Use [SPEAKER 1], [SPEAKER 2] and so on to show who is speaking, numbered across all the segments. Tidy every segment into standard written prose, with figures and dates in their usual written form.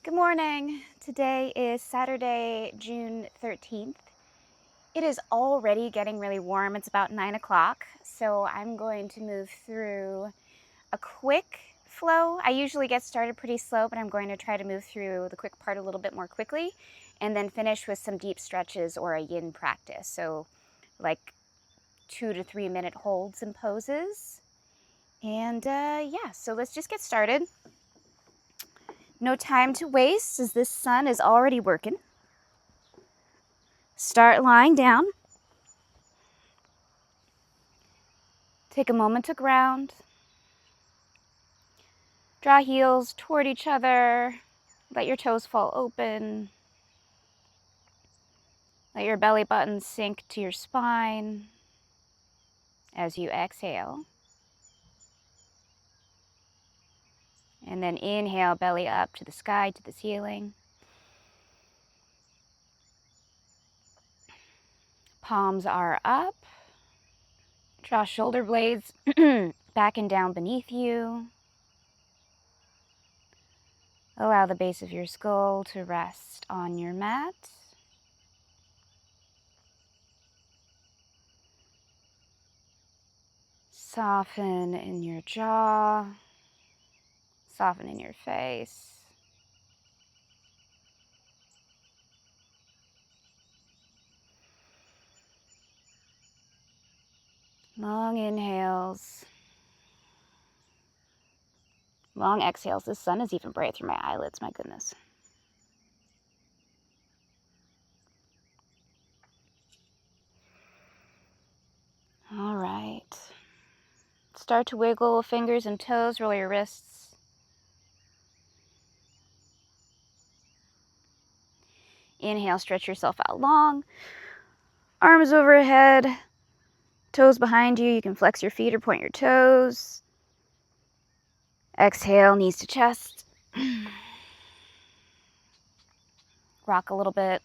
[SPEAKER 1] Good morning. Today is Saturday, June 13th. It is already getting really warm. It's about 9 o'clock, so I'm going to move through a quick flow. I usually get started pretty slow, but I'm going to try to move through the quick part a little bit more quickly and then finish with some deep stretches or a yin practice. So like 2 to 3 minute holds and poses. And yeah, so let's just get started. No time to waste as this sun is already working. Start lying down. Take a moment to ground. Draw heels toward each other. Let your toes fall open. Let your belly button sink to your spine as you exhale. And then inhale, belly up to the sky, to the ceiling. Palms are up. Draw shoulder blades back and down beneath you. Allow the base of your skull to rest on your mat. Soften in your jaw. Soften in your face. Long inhales. Long exhales. The sun is even bright through my eyelids, my goodness. All right. Start to wiggle fingers and toes, roll your wrists. Inhale, stretch yourself out long. Arms overhead, toes behind you. You can flex your feet or point your toes. Exhale, knees to chest. Rock a little bit.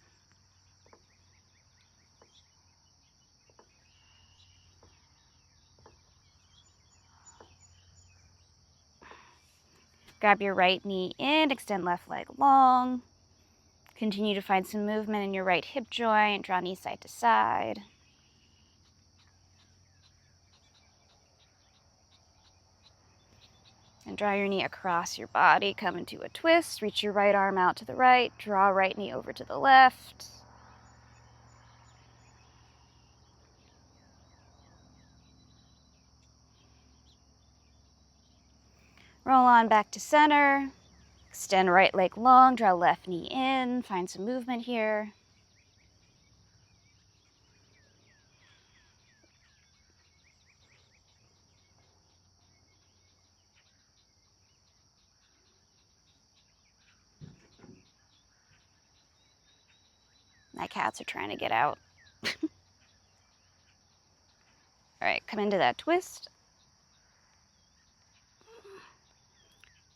[SPEAKER 1] Grab your right knee in, extend left leg long. Continue to find some movement in your right hip joint. Draw knee side to side. And draw your knee across your body. Come into a twist. Reach your right arm out to the right. Draw right knee over to the left. Roll on back to center. Extend right leg long. Draw left knee in. Find some movement here. My cats are trying to get out. All right, come into that twist.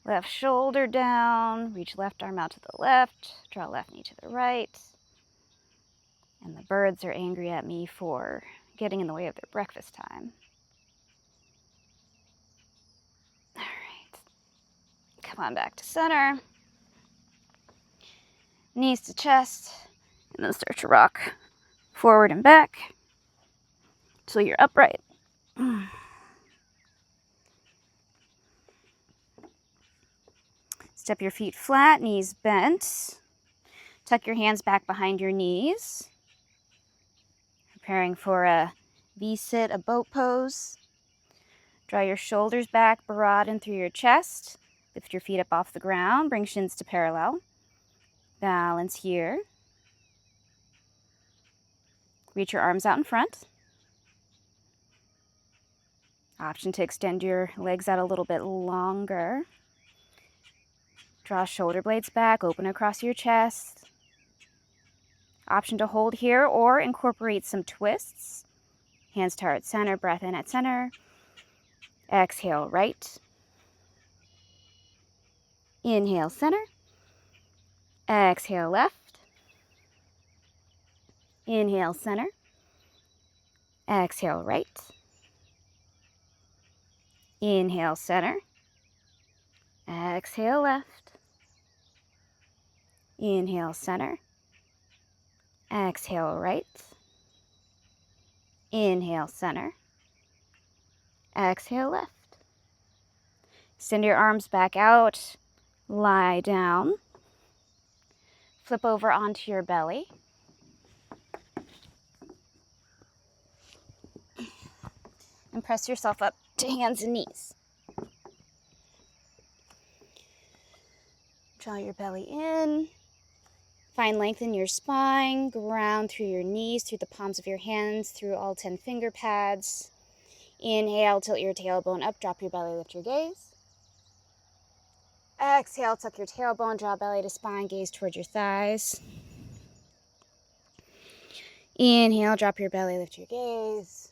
[SPEAKER 1] Left shoulder down. Reach left arm out to the left. Draw left knee to the right. And the birds are angry at me for getting in the way of their breakfast time. All right. Come on back to center. Knees to chest. And then start to rock forward and back till you're upright. Step your feet flat, knees bent. Tuck your hands back behind your knees. Preparing for a V-sit, a boat pose. Draw your shoulders back, broaden through your chest. Lift your feet up off the ground. Bring shins to parallel. Balance here. Reach your arms out in front. Option to extend your legs out a little bit longer. Draw shoulder blades back, open across your chest. Option to hold here or incorporate some twists. Hands to heart center, breath in at center. Exhale, right. Inhale, center. Exhale, left. Inhale, center. Exhale, right. Inhale, center. Exhale, left. Inhale, center. Exhale, right. Inhale, center. Exhale, left. Send your arms back out. Lie down. Flip over onto your belly. And press yourself up to hands and knees. Draw your belly in. Find length in your spine. Ground through your knees, through the palms of your hands, through all 10 finger pads. Inhale, tilt your tailbone up, drop your belly, lift your gaze. Exhale, tuck your tailbone, draw belly to spine, gaze toward your thighs. Inhale, drop your belly, lift your gaze.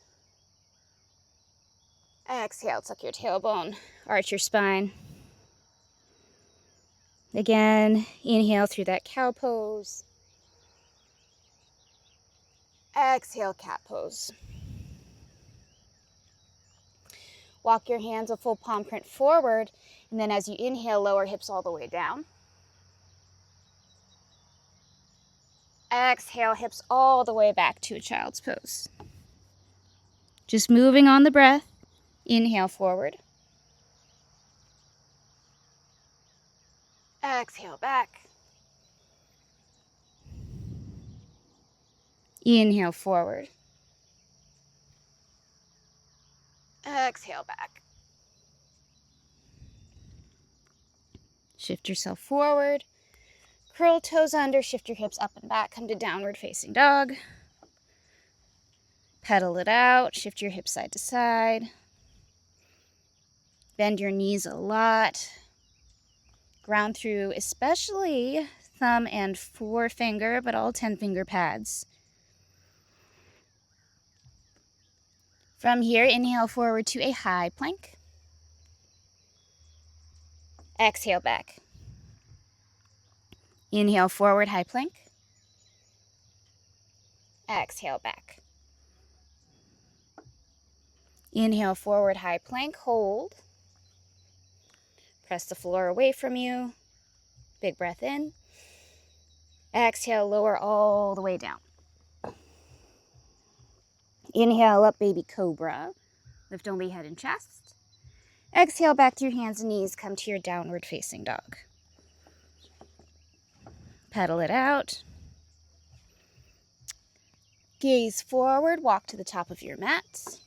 [SPEAKER 1] Exhale, tuck your tailbone, arch your spine. Again, inhale through that cow pose. Exhale, cat pose. Walk your hands a full palm print forward, and then as you inhale, lower hips all the way down. Exhale, hips all the way back to a child's pose. Just moving on the breath. Inhale forward. Exhale back. Inhale forward. Exhale back. Shift yourself forward. Curl toes under, shift your hips up and back. Come to downward facing dog. Pedal it out, shift your hips side to side. Bend your knees a lot. Ground through especially thumb and forefinger, but all 10 finger pads. From here, inhale forward to a high plank. Exhale back. Inhale forward, high plank. Exhale back. Inhale forward, high plank, hold. Press the floor away from you. Big breath in. Exhale, lower all the way down. Inhale up, baby cobra. Lift only head and chest. Exhale back through hands and knees. Come to your downward facing dog. Pedal it out. Gaze forward, walk to the top of your mat.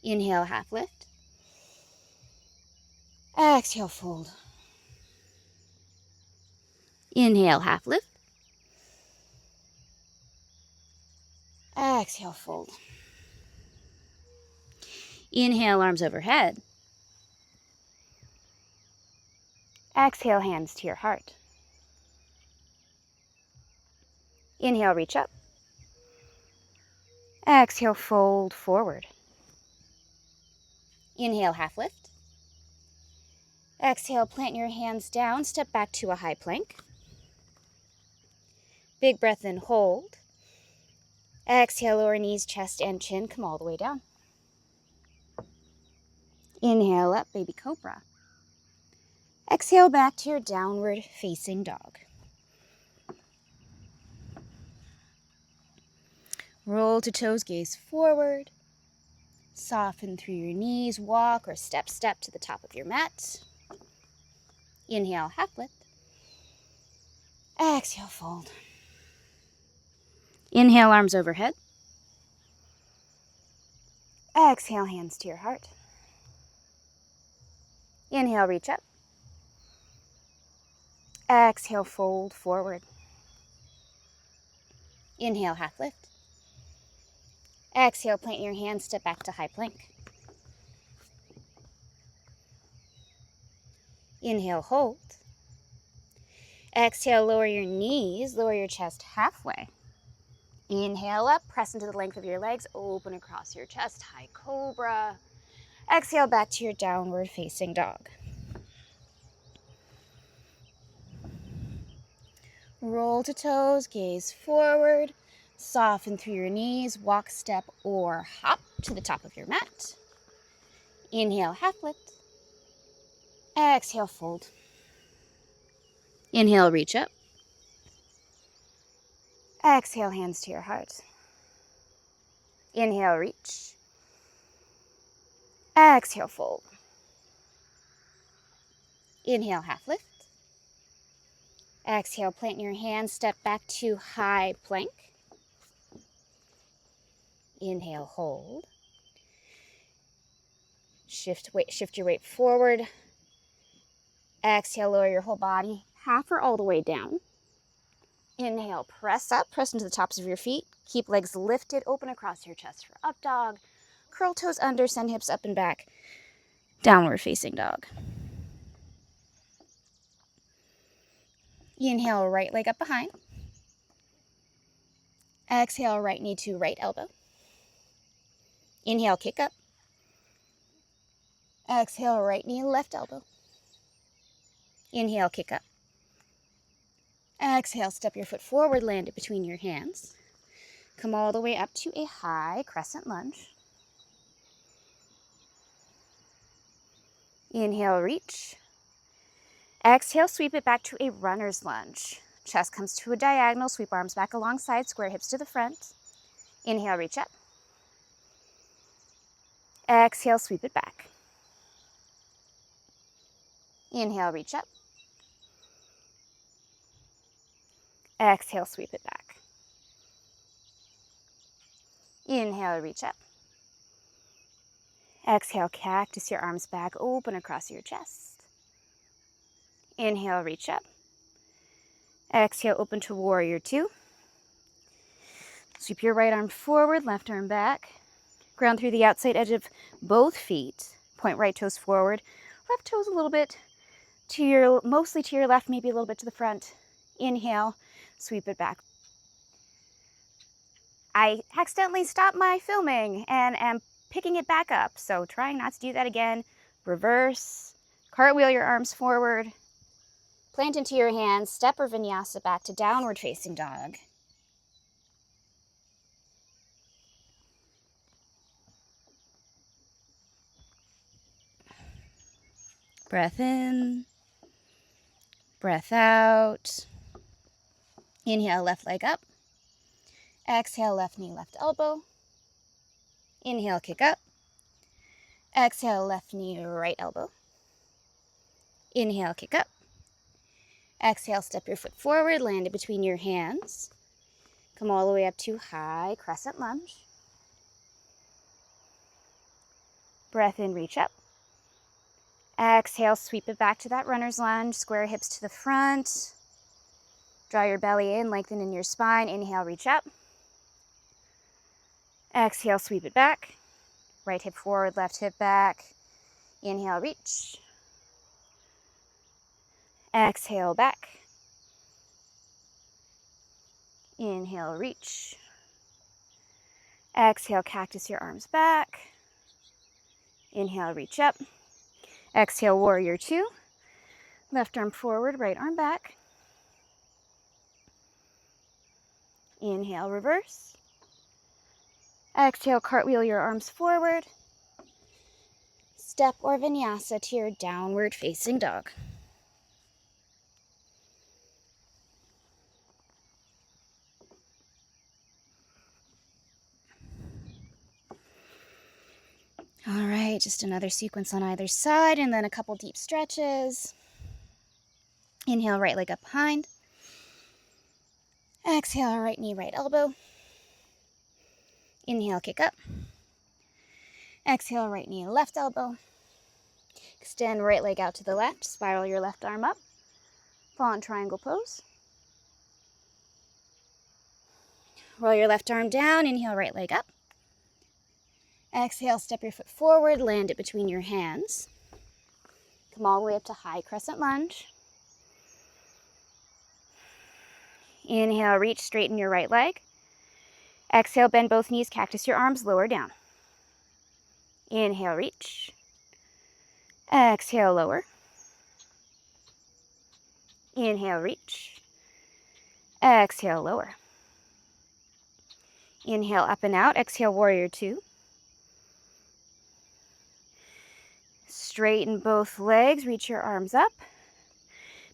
[SPEAKER 1] Inhale, half lift. Exhale, fold. Inhale, half lift. Exhale, fold. Inhale, arms overhead. Exhale, hands to your heart. Inhale, reach up. Exhale, fold forward. Inhale, half lift. Exhale, plant your hands down, step back to a high plank. Big breath in, hold. Exhale, lower knees, chest, and chin, come all the way down. Inhale up, baby cobra. Exhale back to your downward facing dog. Roll to toes, gaze forward. Soften through your knees, walk or step to the top of your mat. Inhale, half lift. Exhale, fold. Inhale, arms overhead. Exhale, hands to your heart. Inhale, reach up. Exhale, fold forward. Inhale, half lift. Exhale, plant your hands, step back to high plank. Inhale, hold. Exhale, lower your knees, lower your chest halfway. Inhale up, press into the length of your legs, open across your chest, high cobra. Exhale back to your downward facing dog. Roll to toes, gaze forward, soften through your knees, walk, step, or hop to the top of your mat. Inhale, half lift. Exhale, fold. Inhale, reach up. Exhale, hands to your heart. Inhale, reach. Exhale, fold. Inhale, half lift. Exhale, plant your hands, step back to high plank. Inhale, hold. Shift your weight forward. Exhale, lower your whole body, half or all the way down. Inhale, press up, press into the tops of your feet. Keep legs lifted, open across your chest for up dog. Curl toes under, send hips up and back. Downward facing dog. Inhale, right leg up behind. Exhale, right knee to right elbow. Inhale, kick up. Exhale, right knee, left elbow. Inhale, kick up. Exhale, step your foot forward, land it between your hands. Come all the way up to a high crescent lunge. Inhale, reach. Exhale, sweep it back to a runner's lunge. Chest comes to a diagonal, sweep arms back alongside, square hips to the front. Inhale, reach up. Exhale, sweep it back. Inhale, reach up. Exhale, sweep it back. Inhale, reach up. Exhale, cactus your arms back, open across your chest. Inhale, reach up. Exhale, open to warrior two. Sweep your right arm forward, left arm back. Ground through the outside edge of both feet. Point right toes forward. Left toes a little bit mostly to your left, maybe a little bit to the front. Inhale, sweep it back. I accidentally stopped my filming and am picking it back up, so trying not to do that again. Reverse, cartwheel your arms forward, plant into your hands, step or vinyasa back to downward facing dog. Breath in, breath out. Inhale, left leg up. Exhale, left knee, left elbow. Inhale, kick up. Exhale, left knee, right elbow. Inhale, kick up. Exhale, step your foot forward, land it between your hands. Come all the way up to high crescent lunge. Breath in, reach up. Exhale, sweep it back to that runner's lunge. Square hips to the front. Draw your belly in, lengthen in your spine. Inhale, reach up. Exhale, sweep it back. Right hip forward, left hip back. Inhale, reach. Exhale, back. Inhale, reach. Exhale, cactus your arms back. Inhale, reach up. Exhale, warrior two. Left arm forward, right arm back. Inhale, reverse. Exhale, cartwheel your arms forward. Step or vinyasa to your downward facing dog. All right, just another sequence on either side and then a couple deep stretches. Inhale, right leg up behind. Exhale, right knee, right elbow. Inhale, kick up. Exhale, right knee, left elbow. Extend right leg out to the left. Spiral your left arm up. Fall in triangle pose. Roll your left arm down. Inhale, right leg up. Exhale, step your foot forward. Land it between your hands. Come all the way up to high crescent lunge. Inhale, reach, straighten your right leg. Exhale, bend both knees, cactus your arms, lower down. Inhale, reach. Exhale, lower. Inhale, reach. Exhale, lower. Inhale, up and out. Exhale, warrior two. Straighten both legs, reach your arms up.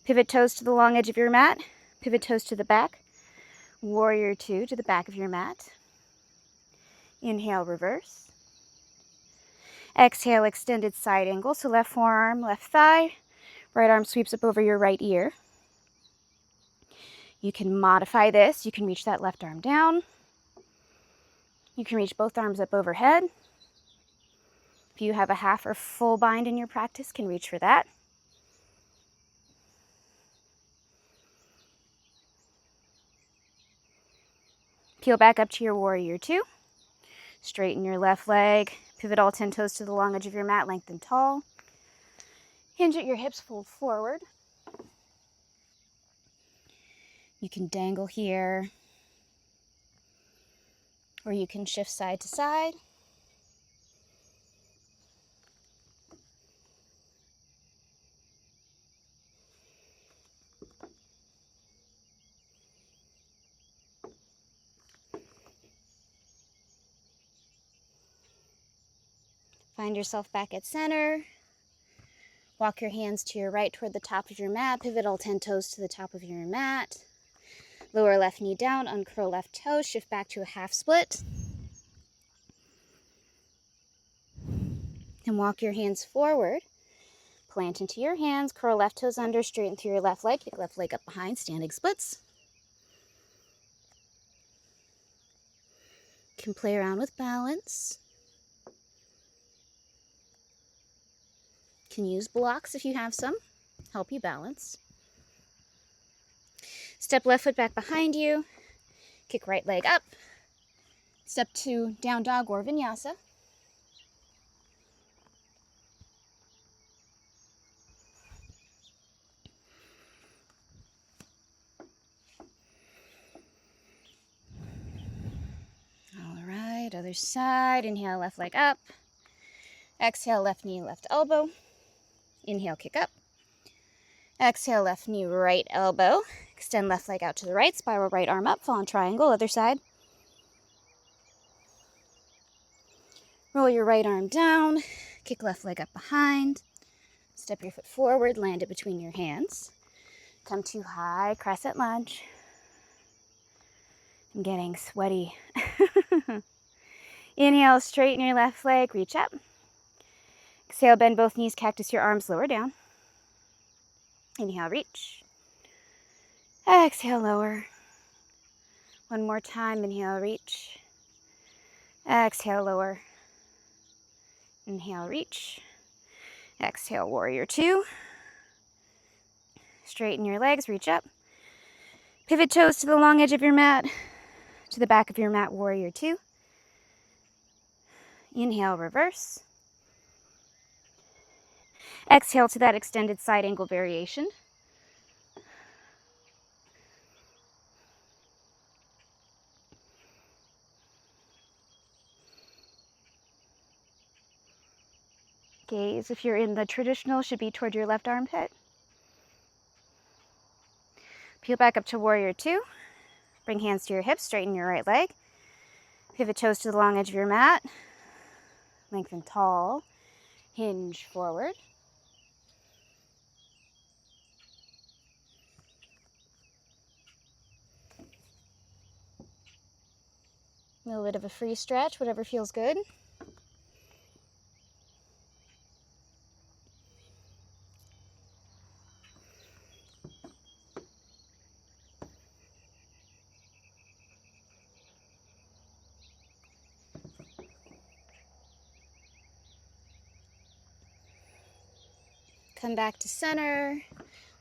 [SPEAKER 1] Pivot toes to the long edge of your mat. Pivot toes to the back. Warrior two to the back of your mat. Inhale, reverse. Exhale, extended side angle. So left forearm, left thigh. Right arm sweeps up over your right ear. You can modify this. You can reach that left arm down. You can reach both arms up overhead. If you have a half or full bind in your practice, can reach for that. Peel back up to your warrior two. Straighten your left leg. Pivot all 10 toes to the long edge of your mat, lengthen tall. Hinge at your hips, fold forward. You can dangle here, or you can shift side to side. Find yourself back at center. Walk your hands to your right toward the top of your mat. Pivot all 10 toes to the top of your mat. Lower left knee down, uncurl left toe, shift back to a half split. And walk your hands forward. Plant into your hands, curl left toes under, straighten through your left leg, kick left leg up behind, standing splits. You can play around with balance. You can use blocks if you have some, help you balance. Step left foot back behind you, kick right leg up. Step to down dog or vinyasa. All right, other side. Inhale, left leg up. Exhale, left knee, left elbow. Inhale, kick up. Exhale, left knee, right elbow. Extend left leg out to the right. Spiral right arm up, fall in triangle, other side. Roll your right arm down. Kick left leg up behind. Step your foot forward, land it between your hands. Come to high crescent lunge. I'm getting sweaty. Inhale, straighten your left leg, reach up. Exhale, bend both knees, cactus your arms, lower down. Inhale, reach. Exhale, lower. One more time, inhale, reach. Exhale, lower. Inhale, reach. Exhale, warrior two. Straighten your legs, reach up. Pivot toes to the long edge of your mat, to the back of your mat, warrior two. Inhale, reverse. Exhale to that extended side angle variation. Gaze, if you're in the traditional, should be toward your left armpit. Peel back up to warrior two. Bring hands to your hips, straighten your right leg. Pivot toes to the long edge of your mat. Lengthen tall. Hinge forward. A little bit of a free stretch, whatever feels good. Come back to center.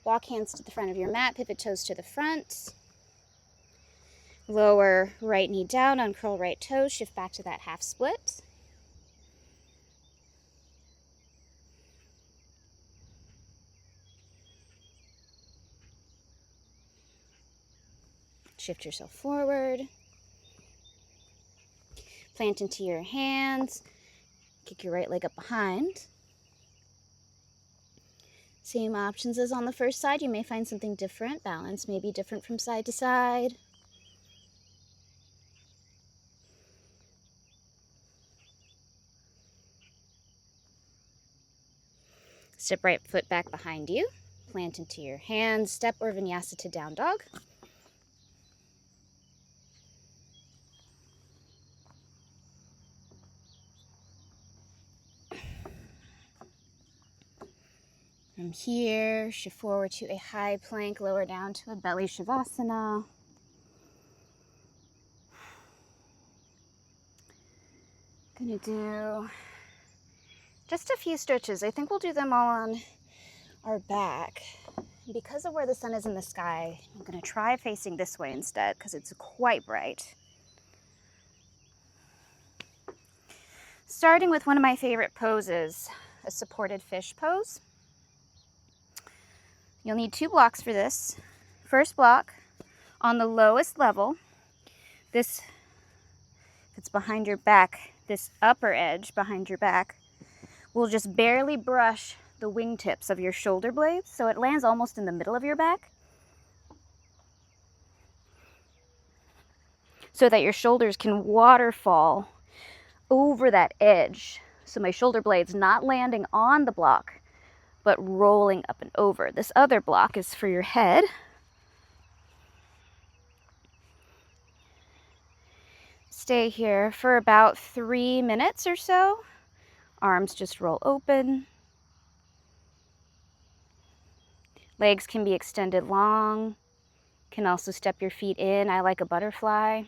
[SPEAKER 1] Walk hands to the front of your mat, pivot toes to the front. Lower right knee down, uncurl right toe, shift back to that half split. Shift yourself forward. Plant into your hands. Kick your right leg up behind. Same options as on the first side. You may find something different. Balance may be different from side to side. Step right foot back behind you. plant into your hands, step or vinyasa to down dog. From here, shift forward to a high plank, lower down to a belly shavasana. Gonna do just a few stretches. I think we'll do them all on our back. Because of where the sun is in the sky, I'm gonna try facing this way instead because it's quite bright. Starting with one of my favorite poses, a supported fish pose. You'll need 2 blocks for this. First block, on the lowest level, this, if it's behind your back, this upper edge behind your back will just barely brush the wingtips of your shoulder blades, so it lands almost in the middle of your back, so that your shoulders can waterfall over that edge. So my shoulder blade's not landing on the block, but rolling up and over. This other block is for your head. Stay here for about 3 minutes or so. Arms just roll open. Legs can be extended long. Can also step your feet in. I like a butterfly.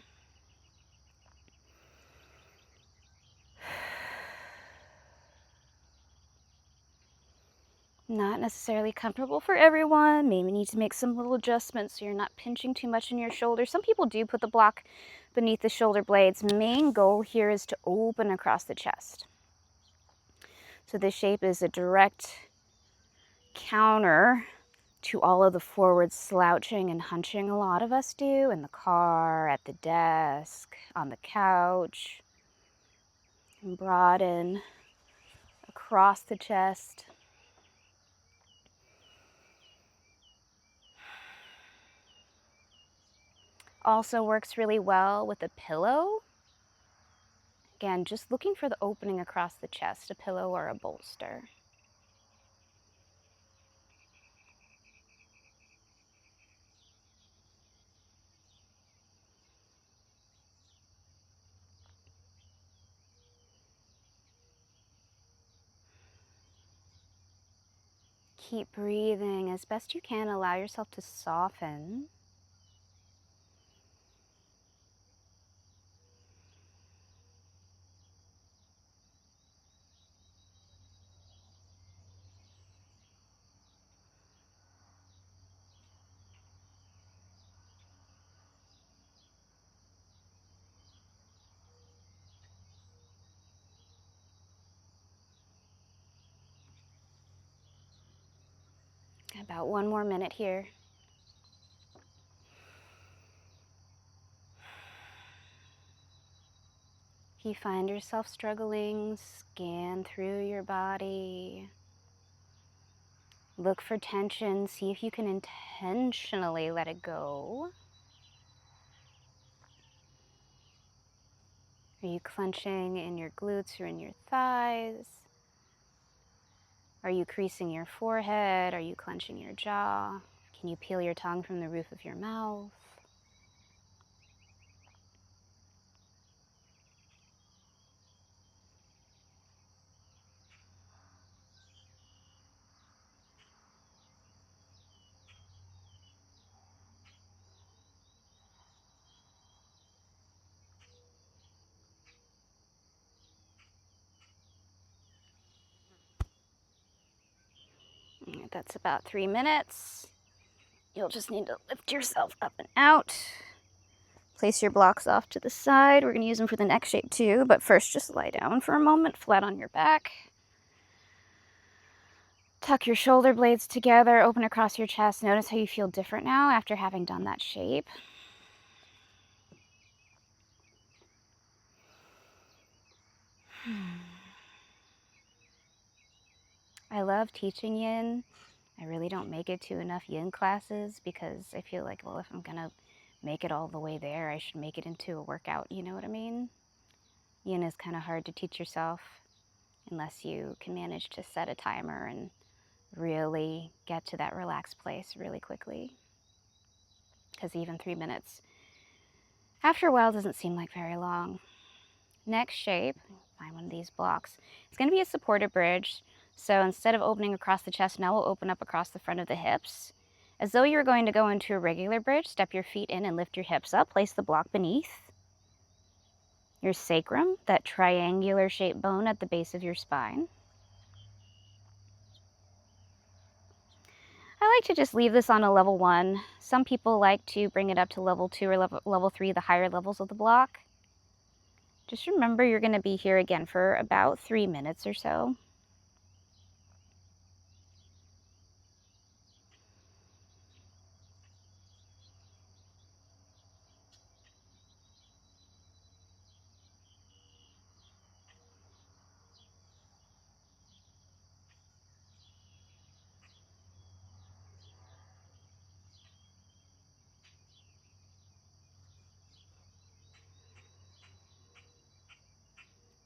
[SPEAKER 1] Not necessarily comfortable for everyone. Maybe need to make some little adjustments so you're not pinching too much in your shoulder. Some people do put the block beneath the shoulder blades. Main goal here is to open across the chest. So this shape is a direct counter to all of the forward slouching and hunching a lot of us do in the car, at the desk, on the couch. And broaden across the chest. Also works really well with a pillow. Again, just looking for the opening across the chest, a pillow or a bolster. Keep breathing as best you can. Allow yourself to soften. About 1 more minute here. If you find yourself struggling, scan through your body. Look for tension. See if you can intentionally let it go. Are you clenching in your glutes or in your thighs? Are you creasing your forehead? Are you clenching your jaw? Can you peel your tongue from the roof of your mouth? That's about 3 minutes. You'll just need to lift yourself up and out. Place your blocks off to the side. We're going to use them for the neck shape too, but first just lie down for a moment, flat on your back. Tuck your shoulder blades together, open across your chest. Notice how you feel different now after having done that shape. I love teaching yin. I really don't make it to enough yin classes because I feel like, well, if I'm going to make it all the way there, I should make it into a workout, you know what I mean? Yin is kind of hard to teach yourself unless you can manage to set a timer and really get to that relaxed place really quickly. Because even 3 minutes, after a while, doesn't seem like very long. Next shape, find one of these blocks. It's going to be a supported bridge. So instead of opening across the chest, now we'll open up across the front of the hips. As though you're going to go into a regular bridge, step your feet in and lift your hips up. Place the block beneath your sacrum, that triangular shaped bone at the base of your spine. I like to just leave this on a level 1. Some people like to bring it up to level 2 or level 3, the higher levels of the block. Just remember you're going to be here again for about 3 minutes or so.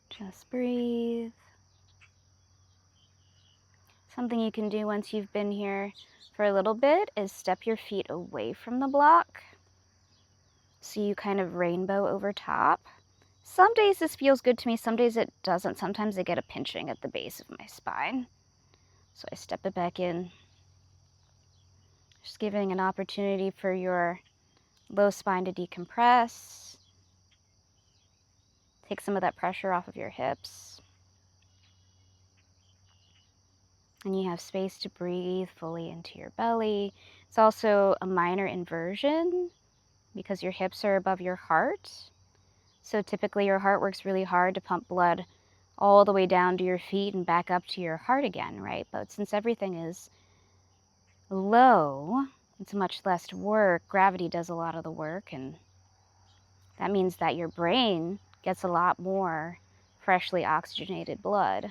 [SPEAKER 1] Just breathe. Something you can do once you've been here for a little bit is step your feet away from the block. So you kind of rainbow over top. Some days this feels good to me, some days it doesn't. Sometimes I get a pinching at the base of my spine. So I step it back in. Just giving an opportunity for your low spine to decompress. Take some of that pressure off of your hips. And you have space to breathe fully into your belly. It's also a minor inversion because your hips are above your heart. So typically your heart works really hard to pump blood all the way down to your feet and back up to your heart again, right? But since everything is low, it's much less work. Gravity does a lot of the work, and that means that your brain gets a lot more freshly oxygenated blood,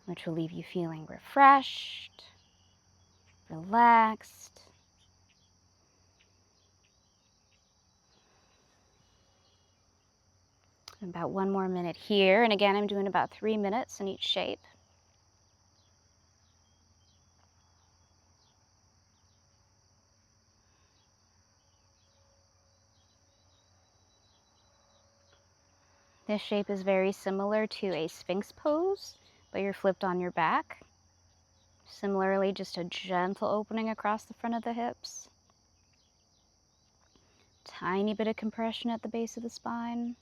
[SPEAKER 1] which will leave you feeling refreshed, relaxed. About 1 more minute here, and again, I'm doing about 3 minutes in each shape. This shape is very similar to a Sphinx pose, but you're flipped on your back. Similarly, just a gentle opening across the front of the hips. Tiny bit of compression at the base of the spine.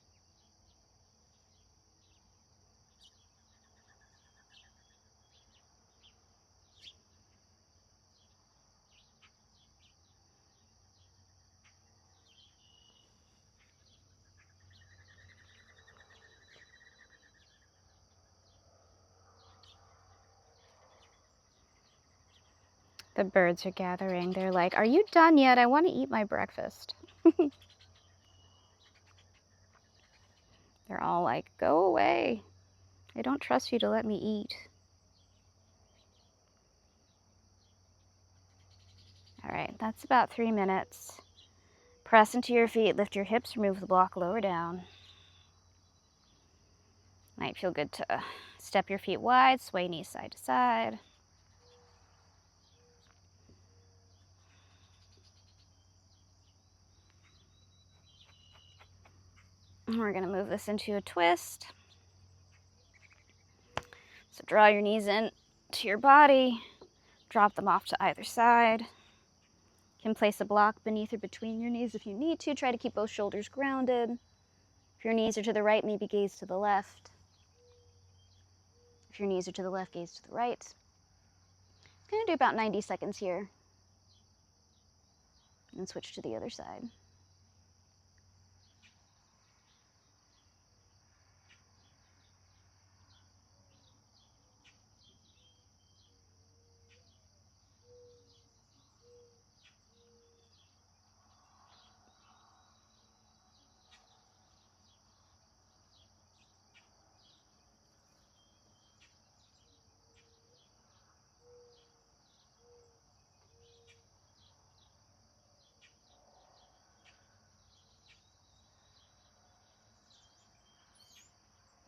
[SPEAKER 1] The birds are gathering. They're like, "Are you done yet? I want to eat my breakfast." They're all like, "Go away. I don't trust you to let me eat." All right, that's about 3 minutes. Press into your feet, lift your hips, remove the block, lower down. Might feel good to step your feet wide, sway knees side to side. And we're going to move this into a twist. So draw your knees in to your body, drop them off to either side. You can place a block beneath or between your knees if you need to. Try to keep both shoulders grounded. If your knees are to the right, maybe gaze to the left. If your knees are to the left, gaze to the right. I'm going to do about 90 seconds here. And switch to the other side.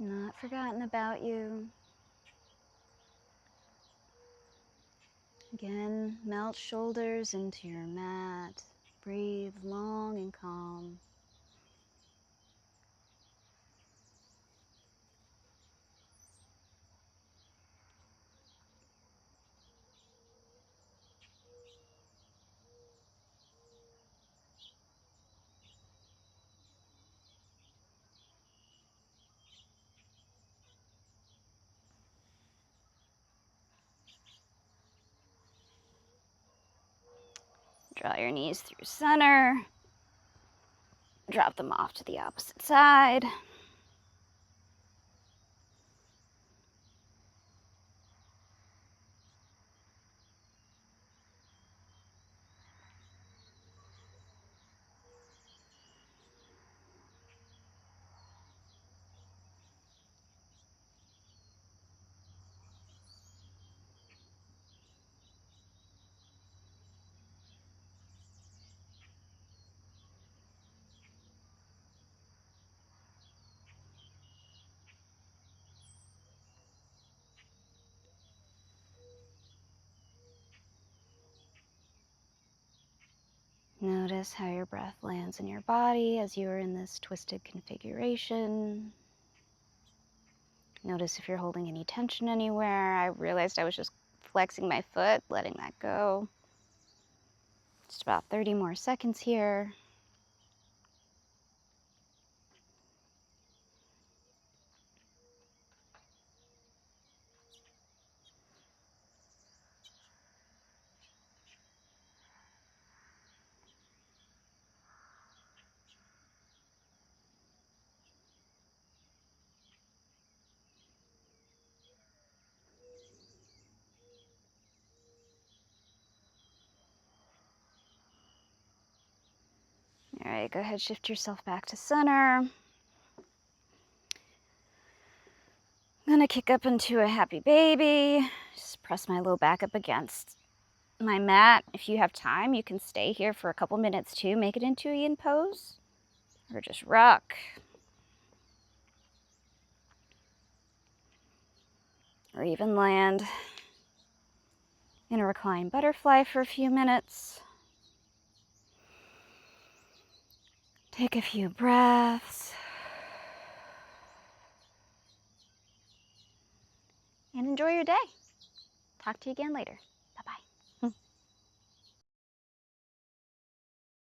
[SPEAKER 1] Not forgotten about you. Again, melt shoulders into your mat. Breathe long and calm. Draw your knees through center. Drop them off to the opposite side. Notice how your breath lands in your body as you are in this twisted configuration. Notice if you're holding any tension anywhere. I realized I was just flexing my foot, letting that go. Just about 30 more seconds here. All right, go ahead, shift yourself back to center. I'm gonna kick up into a happy baby. Just press my low back up against my mat. If you have time, you can stay here for a couple minutes too. Make it into a yin pose or just rock. Or even land in a reclined butterfly for a few minutes. Take a few breaths. And enjoy your day. Talk to you again later.